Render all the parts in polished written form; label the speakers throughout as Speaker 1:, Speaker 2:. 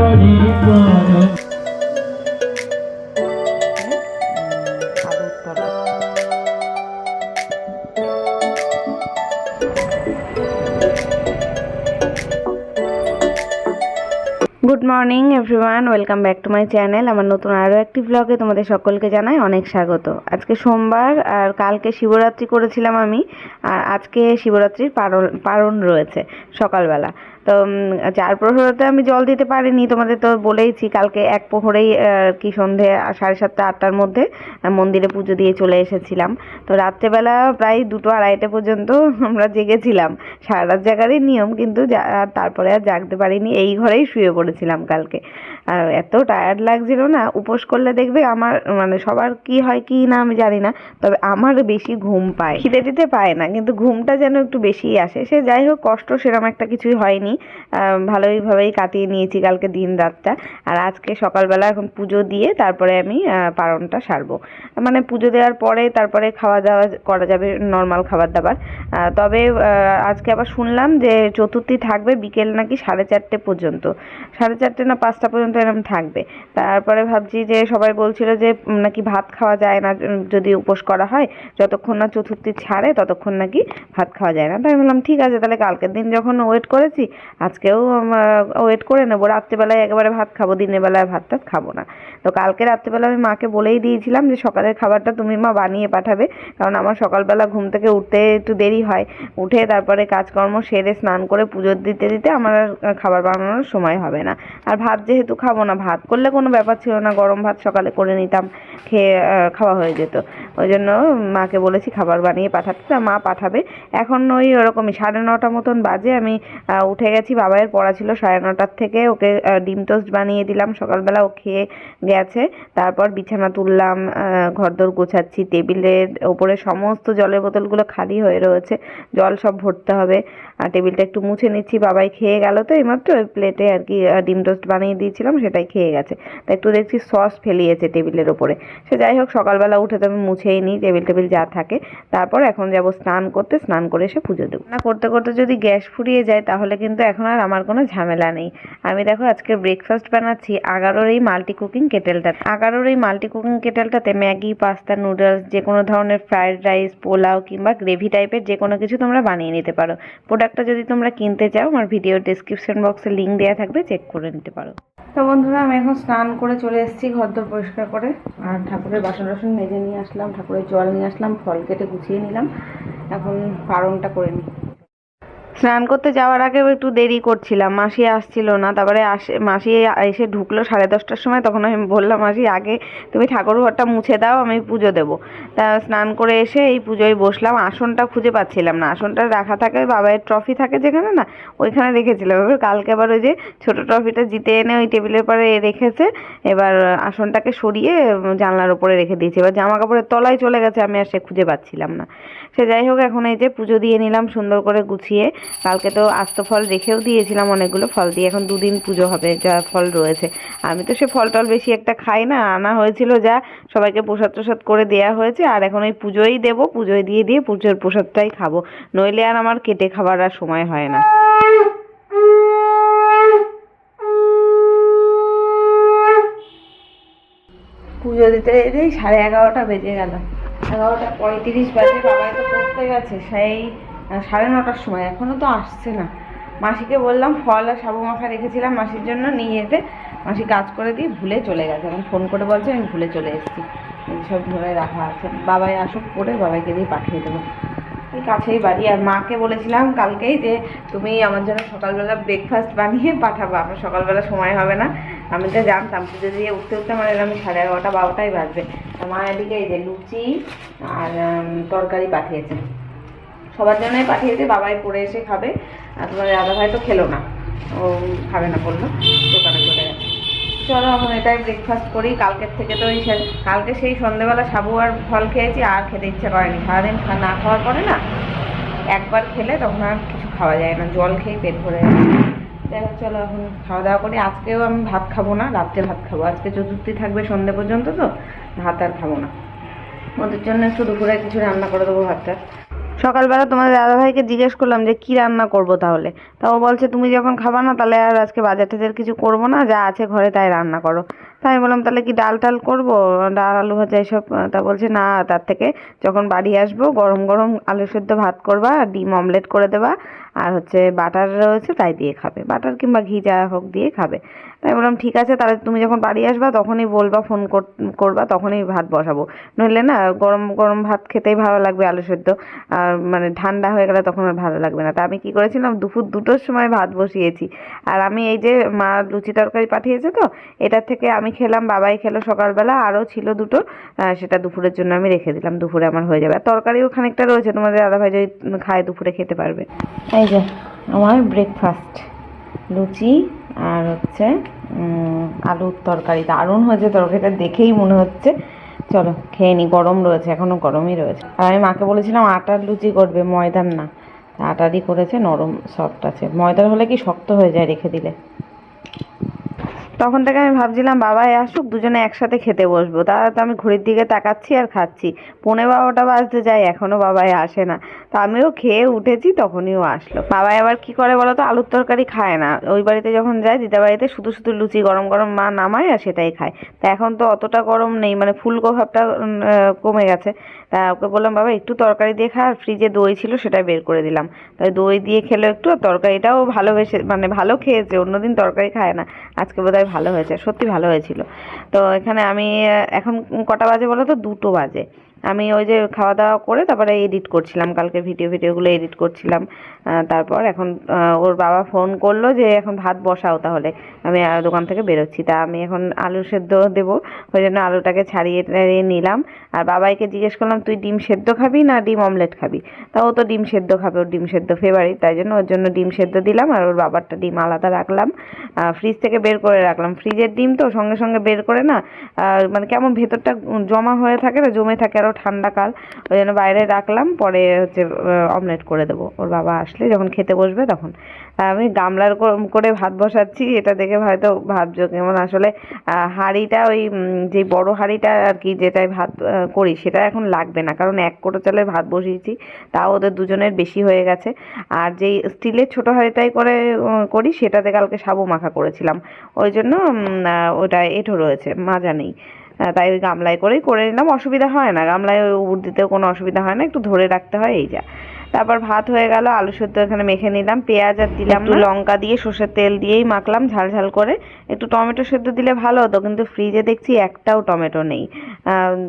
Speaker 1: Good morning everyone, welcome back to my channel. আমার নতুন আরও একটি ব্লগে তোমাদের সকলকে জানাই অনেক স্বাগত। আজকে সোমবার আর কালকে শিবরাত্রি করেছিলাম আমি, আর আজকে শিবরাত্রির পারণ রয়েছে সকালবেলা। তো 4 প্রহরতে আমি জল দিতে পারিনি, তোমাদের তো বলেইছি। কালকে 1 প্রহরেই কি সন্ধে 7:30 8টার মধ্যে মন্দিরে পুজো দিয়ে চলে এসেছিলাম। তো রাত্রেবেলা প্রায় 2টো 2:30টে পর্যন্ত আমরা জেগেছিলাম। সারা রাত জাগারই নিয়ম, কিন্তু তারপরে আর জাগতে পারিনি, এই ঘরেই শুয়ে পড়েছিলাম কালকে। আর এত টায়ার্ড লাগছিল না। উপোস করলে দেখবে আমার মানে সবার কি হয় কি না আমি জানি না, তবে আমার বেশি ঘুম পায়, খিদে টিতে পায় না, কিন্তু ঘুমটা যেন একটু বেশিই আসে। সে যাই হোক, কষ্ট সেরকম একটা কিছুই হয়নি, ভালোইভাবেই কাটিয়ে নিয়েছি কালকে দিন রাতটা। আর আজকে সকালবেলা এখন পুজো দিয়ে তারপরে আমি পারণটা সারবো। মানে পুজো দেওয়ার পরে তারপরে খাওয়া দাওয়া করা যাবে, নর্মাল খাবার দাবার। তবে আজকে আবার শুনলাম যে চতুর্থী থাকবে বিকেল নাকি 4:30 পর্যন্ত, 4:30 না 5টা পর্যন্ত এরকম থাকবে। তারপরে ভাবছি যে সবাই বলছিল যে নাকি ভাত খাওয়া যায় না যদি উপোস করা হয়, যতক্ষণ না চতুর্থী ছাড়ে ততক্ষণ নাকি ভাত খাওয়া যায় না। তাই বললাম ঠিক আছে, তাহলে কালকের দিন যখন ওয়েট করেছি আজকেও ওয়েট করে নেবো। রাত্রেবেলায় একেবারে ভাত খাবো, দিনের বেলায় ভাত টাত খাবো না। তো কালকে রাত্রেবেলা আমি মাকে বলেই দিয়েছিলাম যে সকালের খাবারটা তুমি মা বানিয়ে পাঠাবে, কারণ আমার সকালবেলা ঘুম থেকে উঠতে একটু দেরি হয়। উঠে তারপরে কাজকর্ম সেরে স্নান করে পুজো দিতে দিতে আমার আর খাবার বানানোর সময় হবে না। আর ভাত যেহেতু খাবো না, ভাত করলে কোনো ব্যাপার ছিল না, গরম ভাত সকালে করে নিতাম, খেয়ে খাওয়া হয়ে যেত। ওই জন্য মাকে বলেছি খাবার বানিয়ে পাঠাতে, তা মা পাঠাবে। এখন ওই ওরকমই 9:30 মতন বাজে। আমি উঠে গেছি, বাবাইয়ের পড়া ছিল 9:30 থেকে। ওকে ডিম টোস্ট বানিয়ে দিলাম সকালবেলা, ও খেয়ে গেছে। তারপর বিছানা তুললাম, ঘরদোর গোছাচ্ছি, টেবিলের ওপরে সমস্ত জলের বোতলগুলো খালি হয়ে রয়েছে, জল সব ভরতে হবে। আর টেবিলটা একটু মুছে নিচ্ছি। বাবাই খেয়ে গেল তো এইমাত্র, ওই প্লেটে আর কি ডিম টোস্ট বানিয়ে দিয়েছিলাম, সেটাই খেয়ে গেছে। তাই একটু দেখছি সস ফেলিয়েছে টেবিলের ওপরে। সে যাই হোক, সকালবেলা উঠে তো আমি মুছেই নিই টেবিল যা থাকে। তারপর এখন যাব স্নান করতে, স্নান করে এসে পুজো দেবো। না করতে করতে যদি গ্যাস ফুরিয়ে যায় তাহলে কিন্তু এখন আর আমার কোনো ঝামেলা নেই। আমি দেখো আজকে ব্রেকফাস্ট বানাচ্ছি আগারোর এই মাল্টি কুকিং কেটেলটাতে ম্যাগি, পাস্তা, নুডলস, যে কোনো ধরনের ফ্রাইড রাইস, পোলাও কিংবা গ্রেভি টাইপের যে কোনো কিছু তোমরা বানিয়ে নিতে পারো। প্রোডাক্টটা যদি তোমরা কিনতে চাও আমার ভিডিওর ডেসক্রিপশন বক্সে লিঙ্ক দেওয়া থাকবে, চেক করে নিতে পারো। তো বন্ধুরা, আমি এখন স্নান করে চলে এসেছি ঘরদোর পরিষ্কার করে, আর ঠাকুরের বাসন টাসন মেজে নিয়ে আসলাম, ঠাকুরের জল নিয়ে আসলাম, ফল কেটে গুছিয়ে নিলাম। এখন পারণটা করে নিই। স্নান করতে যাওয়ার আগেও একটু দেরি করছিলাম, মাসি আসছিল না। তারপরে মাসি এসে ঢুকলো 10:30টার সময়। তখন আমি বললাম, মাসি আগে তুমি ঠাকুর ঘরটা মুছে দাও, আমি পুজো দেবো। তা স্নান করে এসে এই পুজোয় বসলাম। আসনটা খুঁজে পাচ্ছিলাম না, আসনটা রাখা থাকে বাবাইয়ের ট্রফি থাকে যেখানে না, ওইখানে রেখেছিলাম। এবার কালকে আবার ওই যে ছোটো ট্রফিটা জিতে এনে ওই টেবিলের পরে রেখেছে। এবার আসনটাকে সরিয়ে জানলার ওপরে রেখে দিয়েছি। এবার জামা কাপড়ের তলায় চলে গেছে, আমি আর সে খুঁজে পাচ্ছিলাম না। সে যাই হোক, এখন এই যে পুজো দিয়ে নিলাম সুন্দর করে গুছিয়ে। কালকে তো আস্ত ফল রেখেও দিয়েছিলাম, অনেকগুলো ফল দিয়ে এখন 2 দিন পুজো হবে, যা ফল রয়েছে। আমি তো সে ফল টল বেশি একটা খাই না, আনা হয়েছিল যা, সবাইকে প্রসাদ টসাদ করে দেওয়া হয়েছে। আর এখন ওই পুজোই দেবো, পুজোয় দিয়ে পুজোর প্রসাদটাই খাবো, নইলে আর আমার কেটে খাবার আর সময় হয় না। পুজো দিতে দিতেই 11:30 বেজে গেল, 11:35 বাজে। বাবাই তো পড়তে গেছে সেই 9:30টার সময়, এখনও তো আসছে না। মাসিকে বললাম ফল আর সাবু মাখা রেখেছিলাম মাসির জন্য নিয়ে যেতে, মাসি কাজ করে দিয়ে ভুলে চলে গেছে। এখন ফোন করে বলছে আমি ভুলে চলে এসেছি, এইসব ধরে রাখা আছে। বাবাই আসুক পরে বাবাইকে দিয়ে পাঠিয়ে দেবো, এই কাছেই বাড়ি। আর মাকে বলেছিলাম কালকেই যে তুমি আমার জন্য সকালবেলা ব্রেকফাস্ট বানিয়ে পাঠাবো, আমার সকালবেলা সময় হবে না। আমি তো জানতাম পুজো দিয়ে উঠতে উঠতে আমার এরকম 11:30 12টাই বাজবে। মা এদিকে এই যে লুচি আর তরকারি পাঠিয়েছে, সবার জন্যই পাঠিয়েছে। বাবাই পড়ে এসে খাবে, আর তোমার দাদা ভাই তো খেলো না, ও খাবে না বললো, দোকানে চলে গেছে। চলো এখন এটাই ব্রেকফাস্ট করি। কালকের থেকে তো কালকে সেই সন্ধ্যেবেলা সাবু আর ফল খেয়েছি, আর খেতে ইচ্ছা করেনি। সারাদিন না খাওয়ার পরে না, একবার খেলে তখন আর কিছু খাওয়া যায় না, জল খেয়ে পেট ভরে যায়। যাই হোক, চলো এখন খাওয়া দাওয়া করি। আজকেও আমি ভাত খাবো না, রাত্রে ভাত খাবো। আজকে চতুর্থী থাকবে সন্ধ্যে পর্যন্ত, তো ভাত আর খাবো না। ওদের জন্য একটু দুপুরে কিছু রান্না করে দেবো ভাতটা। সকালবেলা তোমাদের দাদাভাইকে জিজ্ঞেস করলাম যে কি রান্না করব তাহলে, তা ও বলছে তুমি যখন খাবা না তাহলে আর আজকে বাজার টাজার কিছু করবো না, যা আছে ঘরে তাই রান্না করো। তাই আমি বললাম তাহলে কি ডাল টাল করবো, ডাল আলু ভাজা এসব? তা বলছে না, তার থেকে যখন বাড়ি আসবো গরম গরম আলু সেদ্ধ ভাত করবা, ডিম অমলেট করে দেবা, আর হচ্ছে বাটার রয়েছে তাই দিয়ে খাবে, বাটার কিংবা ঘি যা হোক দিয়ে খাবে। তাই বললাম ঠিক আছে, তাহলে তুমি যখন বাড়ি আসবা তখনই বলবা, ফোন করবা, তখনই ভাত বসাবো। নইলে না গরম গরম ভাত খেতেই ভালো লাগবে আলু সেদ্ধ, আর মানে ঠান্ডা হয়ে গেলে তখন আর ভালো লাগবে না। তা আমি কি করেছিলাম, দুপুর 2টোর সময় ভাত বসিয়েছি। আর আমি এই যে মা লুচি তরকারি পাঠিয়েছে তো, এটার থেকে আমি খেলাম, বাবাই খেলো সকালবেলা, আরও ছিল 2টো, সেটা দুপুরের জন্য আমি রেখে দিলাম, দুপুরে আমার হয়ে যাবে। আর তরকারিও খানিকটা রয়েছে, তোমাদের দাদাভাই যদি খায় দুপুরে খেতে পারবে। এই যে আমার ব্রেকফাস্ট, লুচি আর হচ্ছে আলুর তরকারি, দারুণ হয়েছে তরকারিটা, দেখেই মনে হচ্ছে। চলো খেয়ে নি, গরম রয়েছে, এখনো গরমই রয়েছে। আর আমি মাকে বলেছিলাম আটার লুচি করবে, ময়দার না, আটারই করেছে, নরম সফট আছে। ময়দার হলে কি শক্ত হয়ে যায় রেখে দিলে। তখন থেকে আমি ভাবছিলাম বাবাই আসুক, দুজনে একসাথে খেতে বসবো। তারা তো আমি ঘড়ির দিকে তাকাচ্ছি আর খাচ্ছি, 11:15 বাজতে যায়, এখনো বাবাই আসে না। তো আমিও খেয়ে উঠেছি, তখনই ও আসলো। বাবাই আবার কি করে বলো তো, আলুর তরকারি খায় না। ওই বাড়িতে যখন যায়, দিদা বাড়িতে, শুধু শুধু লুচি গরম গরম মা নামায় আর সেটাই খায়। তা এখন তো অতটা গরম নেই, মানে ফুলকো ভাবটা কমে গেছে। তা ওকে বললাম বাবা একটু তরকারি দিয়ে খা, আর ফ্রিজে দই ছিল সেটা বের করে দিলাম, তাই দই দিয়ে খেলো একটু। আর তরকারিটাও ভালোবেসে, মানে ভালো খেয়েছে, অন্যদিন তরকারি খায় না, আজকে বোধহয় ভালো হয়েছে, সত্যি ভালো হয়েছিল। তো এখানে আমি এখন কটা বাজে বলো তো, 2টো বাজে। আমি ওই যে খাওয়া দাওয়া করে তারপরে এডিট করছিলাম, কালকে ভিডিওগুলো এডিট করছিলাম। তারপর এখন ওর বাবা ফোন করলো যে এখন ভাত বসাও, তাহলে আমি দোকান থেকে বেরোচ্ছি। তা আমি এখন আলু সেদ্ধ দেবো, ওই জন্য আলুটাকে ছাড়িয়ে নিলাম। আর বাবাইকে জিজ্ঞেস করলাম তুই ডিম সেদ্ধ খাবি না ডিম অমলেট খাবি, তা ও তো ডিম সেদ্ধ খাবে, ওর ডিম সেদ্ধ ফেভারিট, তাই জন্য ওর জন্য ডিম সেদ্ধ দিলাম, আর ওর বাবারটা ডিম আলাদা রাখলাম, ফ্রিজ থেকে বের করে রাখলাম। ফ্রিজের ডিম তো সঙ্গে সঙ্গে বের করে না, মানে কেমন ভেতরটা জমা হয়ে থাকে না, জমে থাকে, আরও ঠান্ডাকাল, ওই জন্য বাইরে রাখলাম, পরে হচ্ছে অমলেট করে দেবো ওর বাবা আসলে, যখন খেতে বসবে তখন। আমি গামলার করে ভাত বসাচ্ছি, এটা দেখে হয়তো ভাবছো কেমন, আসলে হাঁড়িটা ওই যে বড় হাঁড়িটা আর কি, যেটাই ভাত করি সেটা এখন লাগবে না, কারণ 1 কোটো চালের ভাত বসিয়েছি, তাও ওদের দুজনের বেশি হয়ে গেছে। আর যেই স্টিলের ছোট হাঁড়িটাই করে করি, সেটাতে কালকে সাবু মাখা করেছিলাম, ওই জন্য ওটা এঁঠো রয়েছে, মাজা নেই। তাই ওই গামলায় করেই করে নিলাম, অসুবিধা হয় না, গামলায় ওই উবুর দিতেও কোনো অসুবিধা হয় না, একটু ধরে রাখতে হয়, এই যা। তারপর ভাত হয়ে গেল, আলু সেদ্ধ এখানে মেখে নিলাম, পেঁয়াজ আর দিলাম না, লঙ্কা দিয়ে সর্ষের তেল দিয়েই মাখলাম ঝাল ঝাল করে। একটু টমেটো সেদ্ধ দিলে ভালো হতো, কিন্তু ফ্রিজে দেখছি একটাও টমেটো নেই,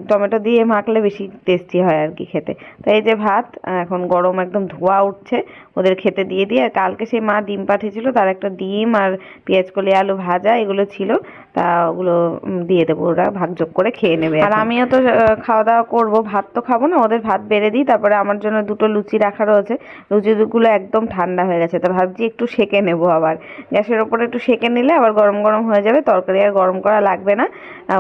Speaker 1: টমেটো দিয়ে মাখলে বেশি টেস্টি হয় আর কি খেতে। তো এই যে ভাত এখন গরম, একদম ধোয়া উঠছে, ওদের খেতে দিয়ে দিয়ে। আর কালকে সেই মা ডিম পাঠিয়েছিল, তার একটা ডিম আর পেঁয়াজ কলি আলু ভাজা এগুলো ছিল, তা ওগুলো দিয়ে দেবো, ওরা ভাগযোগ করে খেয়ে নেবে। আর আমিও তো খাওয়া দাওয়া করবো, ভাত তো খাবো না, ওদের ভাত বেড়ে দিই, তারপরে আমার জন্য 2টো লুচি রাখা রয়েছে, লুচিগুলো একদম ঠান্ডা হয়ে গেছে, তা ভাবছি একটু সেঁকে নেবো, আবার গ্যাসের ওপরে একটু সেঁকে নিলে আবার গরম গরম হয়ে যাবে, তরকারি আর গরম করা লাগবে না,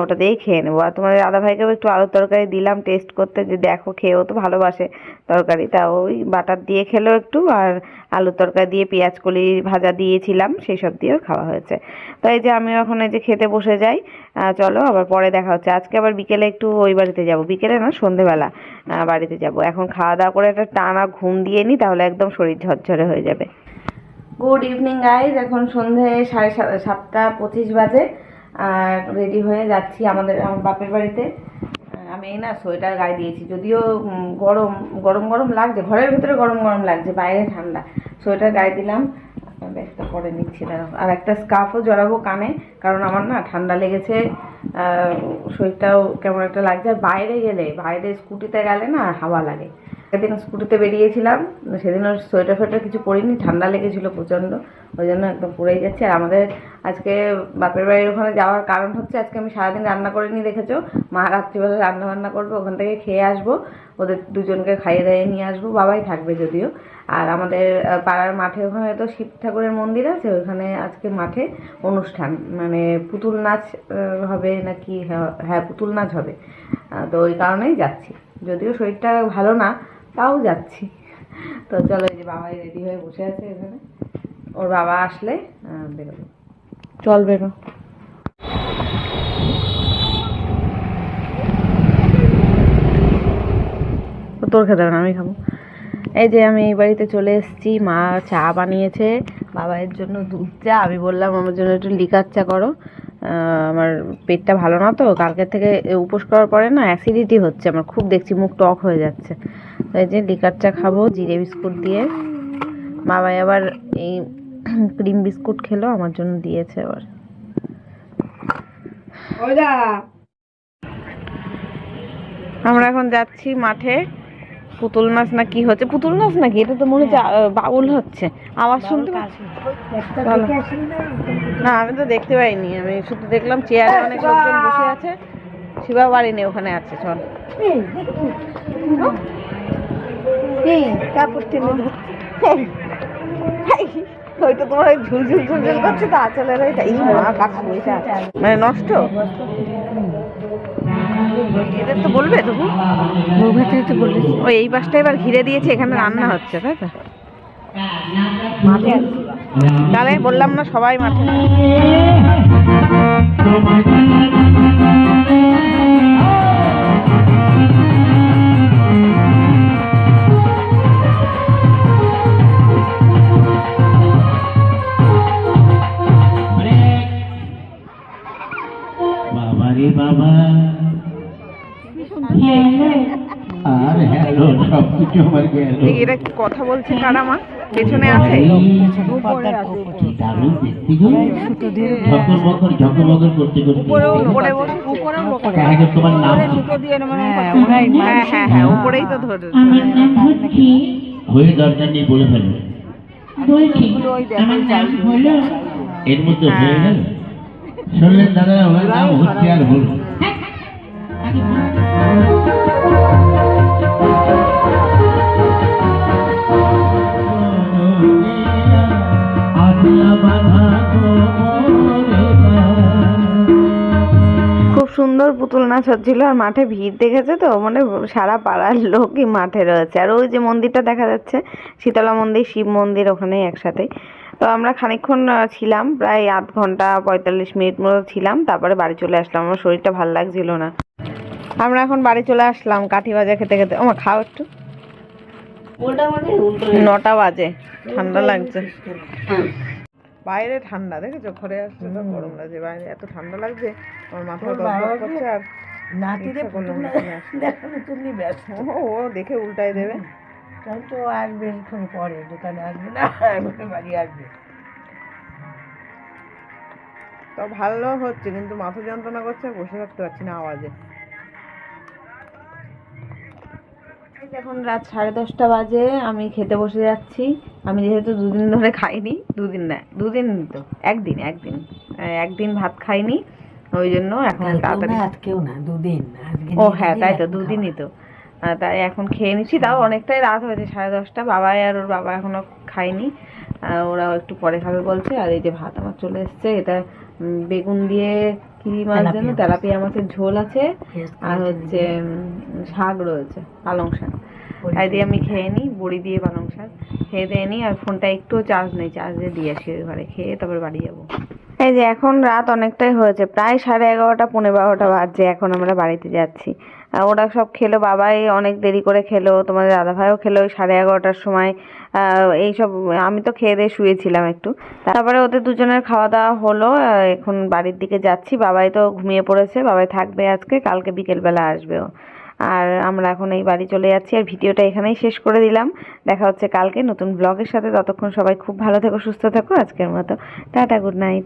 Speaker 1: ওটা দিয়েই খেয়ে নেবো। আর তোমাদের দাদাভাইকেও একটু আলুর তরকারি দিলাম টেস্ট করতে, যে দেখো খেয়েও তো ভালোবাসে তরকারি, তা ওই বাটার দিয়ে খেলো একটু, আর আলুর তরকারি দিয়ে পেঁয়াজ কলি ভাজা দিয়েছিলাম, সেই সব দিয়েও খাওয়া হয়েছে। তো এই যে আমিও এখন এই যে খেতে বসে যাই, চলো আবার পরে দেখা হচ্ছে। আজকে আবার বিকেলে একটু ওই বাড়িতে যাব, বিকেলে না সন্ধেবেলা বাড়িতে যাব। এখন খাওয়া দাওয়া করে একটা টানা ঘুম দিয়ে নিই, তাহলে একদম শরীর ঝরঝরে হয়ে যাবে। গুড ইভিনিং গাইজ, এখন সন্ধে 7:25 বাজে, আর রেডি হয়ে যাচ্ছি আমার বাপের বাড়িতে। আমি না সোয়েটার গায়ে দিয়েছি, যদিও গরম গরম গরম লাগছে, ঘরের ভিতরে গরম গরম লাগছে, বাইরে ঠান্ডা, সোয়েটার গায়ে দিলাম, ব্যাগটা পরে নিচ্ছি না। আর একটা স্কার্ফও জড়াবো কানে, কারণ আমার না ঠান্ডা লেগেছে, শরীরটাও কেমন একটা লাগছে। আর বাইরে স্কুটিতে গেলে না হাওয়া লাগে। সেদিন স্কুটিতে বেরিয়েছিলাম, সেদিনও সোয়েটার ফোয়েটার কিছু পরিনি, ঠান্ডা লেগেছিলো প্রচণ্ড, ওই জন্য একদম পরেই যাচ্ছে। আর আমাদের আজকে বাপের বাড়ির ওখানে যাওয়ার কারণ হচ্ছে, আজকে আমি সারাদিন রান্না করিনি, দেখেছো, মা রাত্রিবেলা রান্না বান্না করবে, ওখান থেকে খেয়ে আসবো, ওদের দুজনকে খাইয়ে দাইয়ে নিয়ে আসবো, বাবাই থাকবে যদিও। আর আমাদের পাড়ার মাঠে ওখানে তো শিব ঠাকুরের মন্দির আছে, ওইখানে আজকে মাঠে অনুষ্ঠান, মানে পুতুল নাচ হবে নাকি, হ্যাঁ পুতুল নাচ হবে, তো ওই কারণেই যাচ্ছি, যদিও শরীরটা ভালো না, তাও যাচ্ছি। তো চলো, এই যে বাবাই রেডি হয়ে বসে আছে এখানে, ওর বাবা আসলে বেরোবো, চল বেরো। তোর খেতে হবে না, আমি খাবো। এই যে আমি এই বাড়িতে চলে এসেছি, মা চা বানিয়েছে, বাবাইয়ের জন্য দুধ চা, আমি বললাম আমার জন্য একটু লিকার চা করো, আমার পেটটা ভালো না তো, কালকের থেকে উপোস করার পরে না অ্যাসিডিটি হচ্ছে আমার খুব, দেখছি মুখ টক হয়ে যাচ্ছে। এই যে লিকার চা খাবো জিরে বিস্কুট দিয়ে, বাবাই আবার এই ক্রিম বিস্কুট খেলো, আমার জন্য দিয়েছে আবার। আমরা এখন যাচ্ছি মাঠে, পুতুল নাচ না কি হচ্ছে, পুতুল নাচ নাকি এটা তো মনে হচ্ছে বাউল হচ্ছে, আওয়াজ শুনতে পাচ্ছি না, আমি তো দেখতে পাইনি, আমি শুধু দেখলাম চেয়ারে অনেক লোকজন বসে আছে, শিবা বাড়ি নেই ওখানে আছে। চল ওইটা তোমার ওই ঝুলঝুল ঝুলঝুল করছে তো আচলের ওইটা, এই মা কাকা ওইটা মানে নষ্ট, এদের তো বলবে তবু ওই এই পাশটা এবার ঘিরে দিয়েছে, এখানে রান্না হচ্ছে তাই তো, মাঠে তাহলে বললাম না সবাই মাঠে।
Speaker 2: বাবা আর হ্যালো সবকিছু আমার গেল।
Speaker 1: এরা কি কথা বলছে কারা মা পেছনে আছে?
Speaker 2: দারুণ দেখতে গো, ঝকর বকর করতে করতে তোমার নাম
Speaker 1: হ্যাঁ উপরেই তো ধরে
Speaker 2: হয়ে দরকার নেই বলে ফেলবে, এর মধ্যে হয়ে গেল শুনলেন দাদা আমার নাম হচ্ছে আর হল।
Speaker 1: খুব সুন্দর পুতুল নাচ হচ্ছিল, আর মাঠে ভিড় দেখেছে তো, মানে সারা পাড়ার লোকই মাঠে রয়েছে। আর ওই যে মন্দিরটা দেখা যাচ্ছে শীতলা মন্দির, শিব মন্দির, ওখানেই একসাথে। তো আমরা খানিকক্ষণ ছিলাম, প্রায় 8 ঘন্টা 45 মিনিট মতো ছিলাম, তারপরে বাড়ি চলে আসলাম, আমার শরীরটা ভালো লাগছিল না। আমরা এখন বাড়ি চলে আসলাম কাঠি ভাজা খেতে খেতে। আমার খাও একটু, 9টা বাজে, ঠান্ডা লাগছে বাইরে, ঠান্ডা দেখেছো, ঘরে আসছে তো গরম লাগছে, বাইরে এত ঠান্ডা লাগছে, আমার মাথা গজগজ করছে। আর ও দেখে উল্টাই দেবে,
Speaker 3: তো আসবে পরে, দোকানে আসবে না, বাড়ি আসবে।
Speaker 1: তো ভালো হচ্ছে, কিন্তু মাথা যন্ত্রণা করছে, বসে থাকতে পারছি না আওয়াজে। এখন রাত 10:30 বাজে, আমি খেতে বসে যাচ্ছি। আমি যেহেতু 2 দিন ধরে খাইনি, 2 দিন না, 2 দিন তো একদিন ভাত খাইনি, ওই জন্য এখন তাড়াতাড়ি,
Speaker 3: আজকেও না 2 দিন,
Speaker 1: ও হ্যাঁ তাই তো 2 দিনই তো, তাই এখন খেয়ে নিচ্ছি। তাও অনেকটাই রাত হয়েছে, 10:30। বাবাই আর ওর বাবা এখনো খায়নি, ওরাও একটু পরে খাবে বলছে। আর এই যে ভাত আমার চলে এসছে, এটা বেগুন দিয়ে কি মাছ যেন, তেলাপিয়া মাছের ঝোল আছে, আর হচ্ছে শাক রয়েছে, পালং শাক, তাই দিয়ে আমি খেয়ে নিই, বড়ি দিয়ে পালং শাক খেয়ে দিয়ে নিই। আর ফোনটা একটুও চার্জ নেই, চার্জ দিয়ে দিয়ে আসি ওই ঘরে, খেয়ে তারপরে বাড়ি যাবো। এই যে এখন রাত অনেকটাই হয়েছে, প্রায় 11:30 পৌনে 12টা বাজছে, এখন আমরা বাড়িতে যাচ্ছি। ওরা সব খেলো, বাবাই অনেক দেরি করে খেলো, তোমাদের দাদাভাইও খেলো ওই 11:30টার সময়। এইসব আমি তো খেয়ে দিয়ে শুয়েছিলাম একটু, তারপরে ওদের দুজনের খাওয়া দাওয়া হলো। এখন বাড়ির দিকে যাচ্ছি, বাবাই তো ঘুমিয়ে পড়েছে, বাবাই থাকবে আজকে, কালকে বিকেলবেলা আসবেও। আর আমরা এখন এই বাড়ি চলে যাচ্ছি, আর ভিডিওটা এখানেই শেষ করে দিলাম। দেখা হচ্ছে কালকে নতুন ব্লগের সাথে, ততক্ষণ সবাই খুব ভালো থেকো, সুস্থ থেকো। আজকের মতো টাটা, গুড নাইট।